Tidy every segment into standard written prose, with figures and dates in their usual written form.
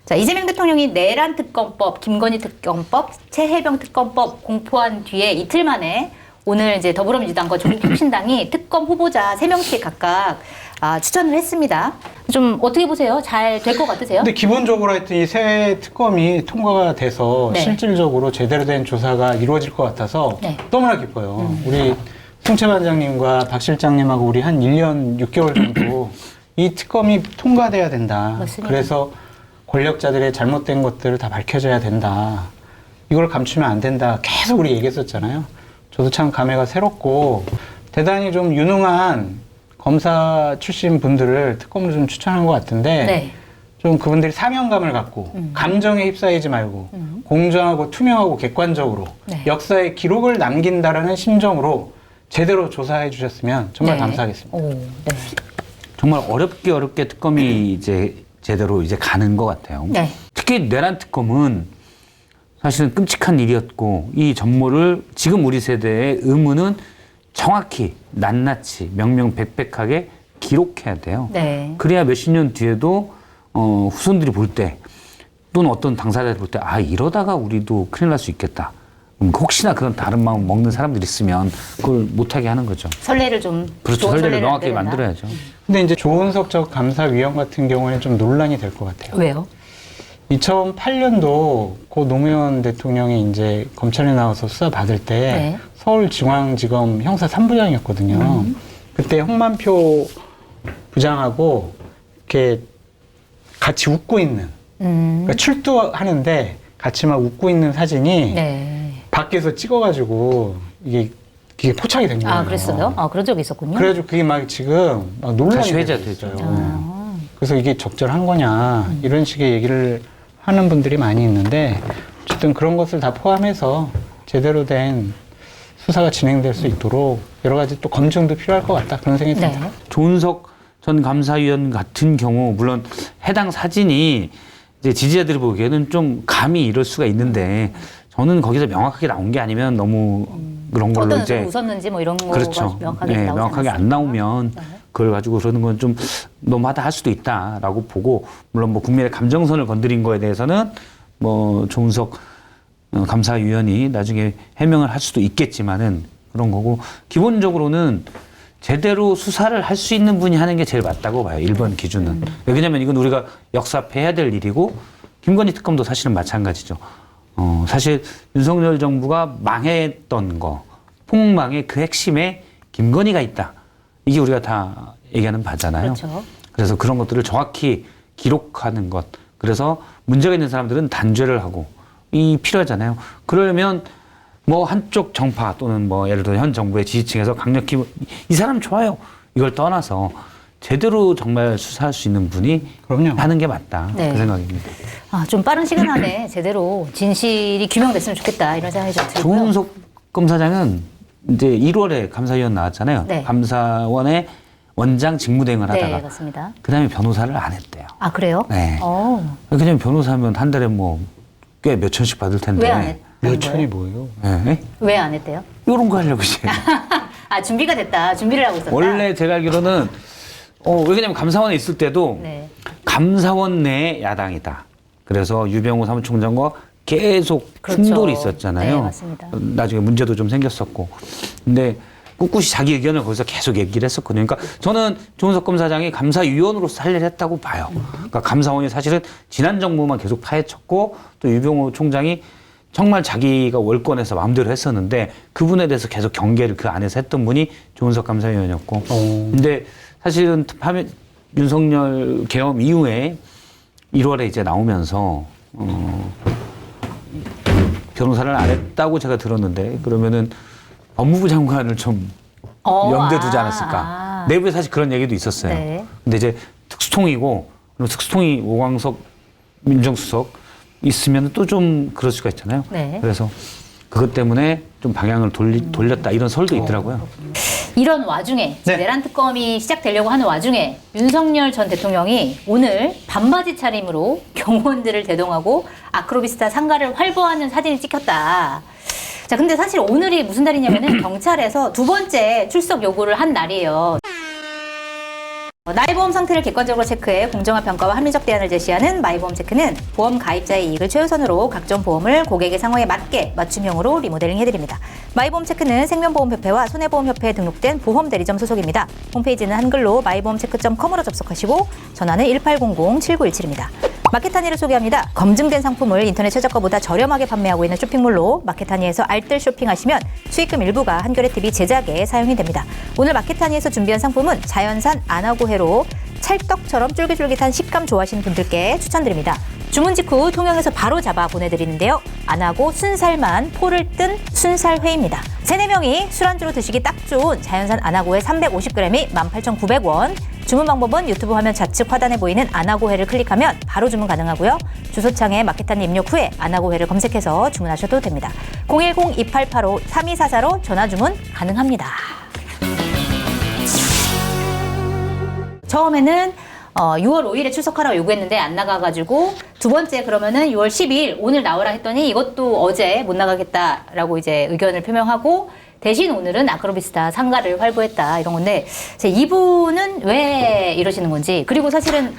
자, 이재명 대통령이 내란 특검법, 김건희 특검법, 최혜병 특검법 공포한 뒤에 이틀 만에 오늘 이제 더불어민주당과 조국혁신당이 특검 후보자 3명씩 각각 추천을 했습니다. 좀 어떻게 보세요? 잘 될 것 같으세요? 근데 기본적으로 하여튼 이 새 특검이 통과가 돼서 네. 실질적으로 제대로 된 조사가 이루어질 것 같아서 네. 너무나 기뻐요. 우리 송채 반장님과 박 실장님하고 우리 한 1년 6개월 정도 이 특검이 통과돼야 된다. 맞습니다. 그래서 권력자들의 잘못된 것들을 다 밝혀져야 된다. 이걸 감추면 안 된다. 계속 우리 얘기했었잖아요. 저도 참 감회가 새롭고 대단히 좀 유능한 검사 출신 분들을 특검으로 좀 추천한 것 같은데 네. 좀 그분들이 사명감을 갖고 감정에 휩싸이지 말고 공정하고 투명하고 객관적으로 네. 역사에 기록을 남긴다라는 심정으로 제대로 조사해 주셨으면 정말 네. 감사하겠습니다. 오, 네. 정말 어렵게 특검이 이제 제대로 이제 가는 것 같아요. 네. 특히 내란 특검은 사실은 끔찍한 일이었고 이 전모를 지금 우리 세대의 의무는 정확히 낱낱이 명명백백하게 기록해야 돼요. 네. 그래야 몇십 년 뒤에도 후손들이 볼 때 또는 어떤 당사자들이 볼 때 이러다가 우리도 큰일 날 수 있겠다. 혹시나 그런 다른 마음 먹는 사람들이 있으면 그걸 못하게 하는 거죠. 선례를 좀 그렇죠. 좋은 선례를 선례를 명확하게 만들어야 만들어야죠. 근데 이제 조은석 전 감사위원 같은 경우는 좀 논란이 될 것 같아요. 왜요? 2008년도 고 노무현 대통령이 이제 검찰에 나와서 수사 받을 때 네. 서울중앙지검 형사 3부장이었거든요. 그때 홍만표 부장하고 이렇게 같이 웃고 있는, 그러니까 출두하는데 같이 막 웃고 있는 사진이 네. 밖에서 찍어가지고 이게 포착이 된 거예요. 그랬어요? 그런 적이 있었군요. 그래가지고 그게 막 지금 막 논란이 다시 되고 회자되죠. 있어요. 그래서 이게 적절한 거냐 이런 식의 얘기를 하는 분들이 많이 있는데 어쨌든 그런 것을 다 포함해서 제대로 된 수사가 진행될 수 있도록 여러 가지 또 검증도 필요할 것 같다 그런 생각이 듭니다. 네. 조은석 전 감사위원 같은 경우 물론 해당 사진이 이제 지지자들이 보기에는 좀 감히 이럴 수가 있는데 저는 거기서 명확하게 나온 게 아니면 너무 그런 걸로 어떤 이제 웃었는지 뭐 이런 거가 그렇죠. 명확하게 네, 나오지 명확하게 안 않았습니까? 나오면 네. 그걸 가지고 그러는 건 좀 너무하다 할 수도 있다라고 보고 물론 뭐 국민의 감정선을 건드린 거에 대해서는 뭐 조은석 감사위원이 나중에 해명을 할 수도 있겠지만은 그런 거고 기본적으로는 제대로 수사를 할 수 있는 분이 하는 게 제일 맞다고 봐요. 1번 기준은. 왜냐하면 이건 우리가 역사패해야 될 일이고 김건희 특검도 사실은 마찬가지죠. 사실 윤석열 정부가 망했던 거, 폭망의 그 핵심에 김건희가 있다. 이게 우리가 다 얘기하는 바잖아요. 그렇죠. 그래서 그런 것들을 정확히 기록하는 것. 그래서 문제가 있는 사람들은 단죄를 하고 이 필요하잖아요. 그러려면 뭐 한쪽 정파 또는 뭐 예를 들어 현 정부의 지지층에서 강력히 이 사람 좋아요. 이걸 떠나서 제대로 정말 수사할 수 있는 분이 그럼요. 하는 게 맞다. 네. 그 생각입니다. 좀 빠른 시간 안에 제대로 진실이 규명됐으면 좋겠다 이런 생각이 좀 들고요. 조은석 검사장은 이제 1월에 감사위원 나왔잖아요. 네. 감사원의 원장 직무대행을 네, 하다가 맞습니다. 그다음에 변호사를 안 했대요. 그래요? 네. 그냥 변호사면 한 달에 뭐 꽤 몇 천씩 받을 텐데. 왜 안 했던 몇 천이 거예요? 뭐예요? 네? 왜 안 했대요? 이런 거 하려고 이제. 준비가 됐다. 준비를 하고 있었다. 원래 제가 알기로는 왜냐면 감사원에 있을 때도 네. 감사원 내 야당이다. 그래서 유병호 사무총장과 계속 그렇죠. 충돌이 있었잖아요. 네, 맞습니다. 나중에 문제도 좀 생겼었고. 근데 꿋꿋이 자기 의견을 거기서 계속 얘기를 했었거든요. 그러니까 저는 조은석 검사장이 감사위원으로서 할 일을 했다고 봐요. 그러니까 감사원이 사실은 지난 정부만 계속 파헤쳤고 또 유병호 총장이 정말 자기가 월권에서 마음대로 했었는데 그분에 대해서 계속 경계를 그 안에서 했던 분이 조은석 감사위원이었고. 근데 사실은 윤석열 계엄 이후에 1월에 이제 나오면서 변호사를 안 했다고 제가 들었는데 그러면은 법무부 장관을 좀 염두에 두지 않았을까. 내부에 사실 그런 얘기도 있었어요. 네. 근데 이제 특수통이고 그럼 특수통이 오광석 민정수석 있으면 또 좀 그럴 수가 있잖아요. 네. 그래서 그것 때문에 좀 방향을 돌렸다 이런 설도 있더라고요. 이런 와중에 네. 내란 특검이 시작되려고 하는 와중에 윤석열 전 대통령이 오늘 반바지 차림으로 경호원들을 대동하고 아크로비스타 상가를 활보하는 사진이 찍혔다. 자, 근데 사실 오늘이 무슨 날이냐면은 경찰에서 2번째 출석 요구를 한 날이에요. 나의 보험 상태를 객관적으로 체크해 공정한 평가와 합리적 대안을 제시하는 마이보험 체크는 보험 가입자의 이익을 최우선으로 각종 보험을 고객의 상황에 맞게 맞춤형으로 리모델링 해드립니다. 마이보험 체크는 생명보험협회와 손해보험협회에 등록된 보험 대리점 소속입니다. 홈페이지는 한글로 마이보험체크.com으로 접속하시고 전화는 1800-7917입니다. 마켓하니를 소개합니다. 검증된 상품을 인터넷 최저가보다 저렴하게 판매하고 있는 쇼핑몰로 마켓하니에서 알뜰 쇼핑하시면 수익금 일부가 한겨레TV 제작에 사용이 됩니다. 오늘 마켓하니에서 준비한 상품은 자연산 안하고회로 찰떡처럼 쫄깃쫄깃한 식감 좋아하시는 분들께 추천드립니다. 주문 직후 통영에서 바로 잡아 보내드리는데요. 안하고 순살만 포를 뜬 순살회입니다. 3-4명이 술안주로 드시기 딱 좋은 자연산 안하고회 350g이 18,900원. 주문 방법은 유튜브 화면 좌측 하단에 보이는 안하고회를 클릭하면 바로 주문 가능하고요. 주소창에 마켓하니 입력 후에 안하고회를 검색해서 주문하셔도 됩니다. 010-2885-3244로 전화 주문 가능합니다. 처음에는 6월 5일에 출석하라고 요구했는데 안 나가가지고 두 번째 그러면은 6월 12일 오늘 나오라 했더니 이것도 어제 못 나가겠다라고 이제 의견을 표명하고 대신 오늘은 아크로비스타 상가를 활보했다 이런 건데 이분은 왜 이러시는 건지 그리고 사실은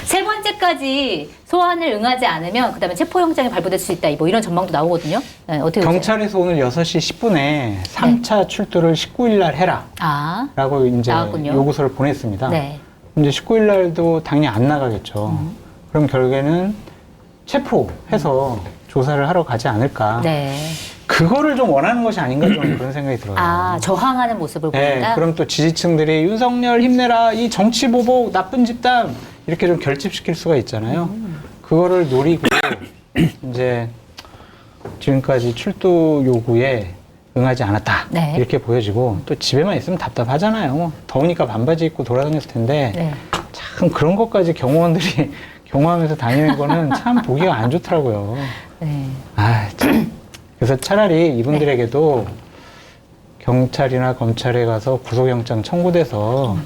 세 번째까지 소환을 응하지 않으면 그다음에 체포영장이 발부될 수 있다 뭐 이런 전망도 나오거든요. 네, 어떻게 경찰에서 오늘 6시 10분에 3차 출두를 19일 날 해라. 라고 이제 나왔군요. 요구서를 보냈습니다. 네. 이제 19일 날도 당연히 안 나가겠죠. 그럼 결국에는 체포해서 조사를 하러 가지 않을까. 네. 그거를 좀 원하는 것이 아닌가 좀 그런 생각이 들어요. 저항하는 모습을 보인다? 네, 그럼 또 지지층들이 윤석열 힘내라, 이 정치보복, 나쁜 집단 이렇게 좀 결집시킬 수가 있잖아요. 그거를 노리고 이제 지금까지 출두 요구에 응하지 않았다. 네. 이렇게 보여지고 또 집에만 있으면 답답하잖아요. 더우니까 반바지 입고 돌아다녔을 텐데 네. 참 그런 것까지 경호원들이 경호하면서 다니는 거는 참 보기가 안 좋더라고요. 네. 참. 그래서 차라리 이분들에게도 경찰이나 검찰에 가서 구속영장 청구돼서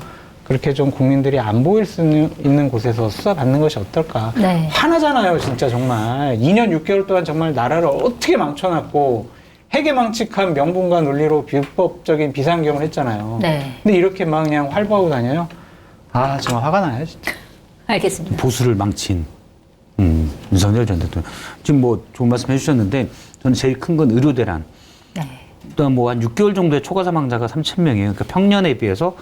그렇게 좀 국민들이 안 보일 수 있는 곳에서 수사받는 것이 어떨까. 네. 화나잖아요, 진짜 정말. 2년 6개월 동안 정말 나라를 어떻게 망쳐놨고 해계망측한 명분과 논리로 불법적인 비상경을 했잖아요. 네. 근데 이렇게 막 그냥 활보하고 다녀요? 정말 화가 나요, 진짜. 알겠습니다. 보수를 망친 윤석열 전 대통령. 지금 뭐 좋은 말씀 해주셨는데 저는 제일 큰 건 의료 대란. 네. 일단 뭐 한 6개월 정도의 초과 사망자가 3,000명이에요. 그러니까 평년에 비해서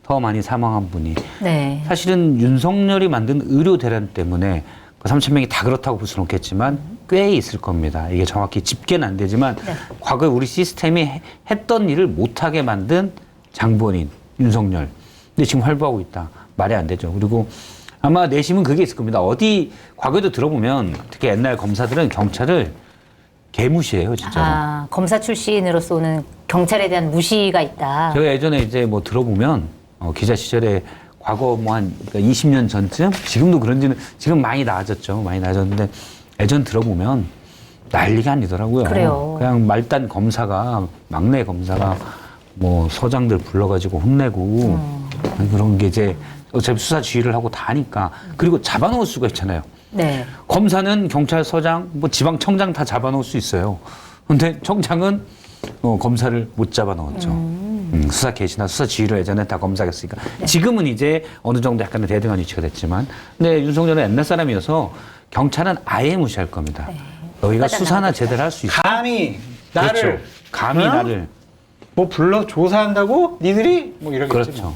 더 많이 사망한 분이. 네. 사실은 윤석열이 만든 의료 대란 때문에 그 3,000명이 다 그렇다고 볼 수는 없겠지만 꽤 있을 겁니다. 이게 정확히 집계는 안 되지만 네. 과거에 우리 시스템이 했던 일을 못하게 만든 장본인 윤석열. 근데 지금 활보하고 있다. 말이 안 되죠. 그리고 아마 내심은 그게 있을 겁니다. 어디 과거에도 들어보면 특히 옛날 검사들은 경찰을 개무시해요, 진짜로. 검사 출신으로서 오는 경찰에 대한 무시가 있다. 제가 예전에 이제 뭐 들어보면 기자 시절에 과거 뭐 한 20년 전쯤 지금도 그런지는 지금 많이 나아졌죠. 많이 나아졌는데 예전 들어보면 난리가 아니더라고요. 그래요. 그냥 말단 검사가 막내 검사가 뭐 서장들 불러가지고 혼내고 그런 게 이제 어차피 수사 지휘를 하고 다 하니까 그리고 잡아놓을 수가 있잖아요. 네. 검사는 경찰서장, 뭐 지방청장 다 잡아놓을 수 있어요. 근데 청장은 검사를 못 잡아넣었죠. 수사 개시나 수사 지휘를 예전에 다 검사가 했으니까. 네. 지금은 이제 어느 정도 약간의 대등한 위치가 됐지만. 근데 윤석열은 옛날 사람이어서 경찰은 아예 무시할 겁니다. 네. 너희가 수사나 제대로 할 수 있어. 감히 나를 그렇죠. 감히 어? 나를. 뭐 불러 조사한다고? 니들이? 뭐 이러겠지. 그렇죠. 뭐.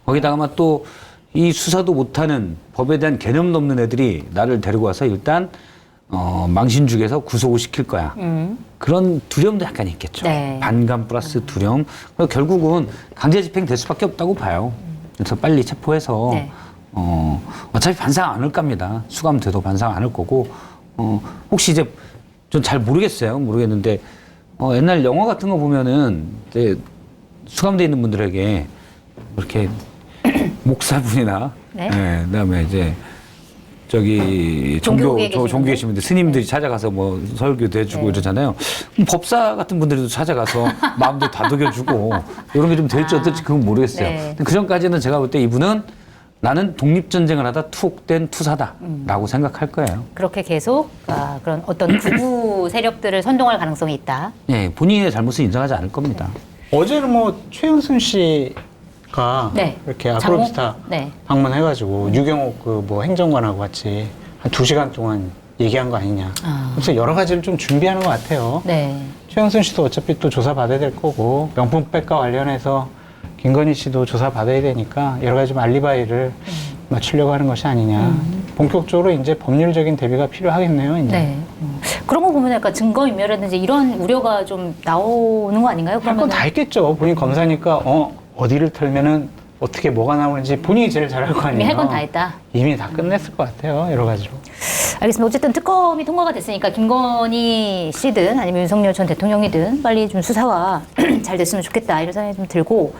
거기다가 또 이 수사도 못하는 법에 대한 개념도 없는 애들이 나를 데리고 와서 일단 망신죽에서 구속을 시킬 거야. 그런 두려움도 약간 있겠죠. 네. 반감 플러스 두려움. 그래서 결국은 강제 집행될 수밖에 없다고 봐요. 그래서 빨리 체포해서 네. 어차피 반상 안 할 겁니다. 수감돼도 반상 안 할 거고 혹시 이제 전 잘 모르겠는데 옛날 영화 같은 거 보면은 이제 수감돼 있는 분들에게 이렇게 목사분이나 네. 그다음에 이제 저기 종교 계신 분들 스님들이 찾아가서 뭐 설교도 해주고 이러잖아요. 법사 같은 분들도 찾아가서 마음도 다독여주고 이런 게 좀 될지 어떨지 그건 모르겠어요. 네. 근데 그 전까지는 제가 볼 때 이분은 나는 독립전쟁을 하다 투옥된 투사다라고 생각할 거예요. 그렇게 계속 그런 어떤 구구 세력들을 선동할 가능성이 있다. 예, 본인의 잘못을 인정하지 않을 겁니다. 어제는 뭐 최은순 씨 아까 네. 이렇게 장모? 아크로비스타 네. 방문해가지고 유경옥 그 뭐 행정관하고 같이 한 2시간 동안 얘기한 거 아니냐. 아. 그래서 여러 가지를 좀 준비하는 것 같아요. 네. 최영순 씨도 어차피 또 조사 받아야 될 거고 명품백과 관련해서 김건희 씨도 조사 받아야 되니까 여러 가지 좀 알리바이를 맞추려고 하는 것이 아니냐. 본격적으로 이제 법률적인 대비가 필요하겠네요. 이제. 네. 그런 거 보면 약간 증거인멸이라든지 이런 우려가 좀 나오는 거 아닌가요? 할 건 다 했겠죠. 본인 검사니까 어디를 털면은 어떻게 뭐가 나오는지 본인이 제일 잘 알 거 아니에요. 이미 할 건 다 했다. 이미 다 끝냈을 것 같아요. 여러 가지로. 알겠습니다. 어쨌든 특검이 통과가 됐으니까 김건희 씨든 아니면 윤석열 전 대통령이든 빨리 좀 수사가 잘 됐으면 좋겠다 이런 생각이 좀 들고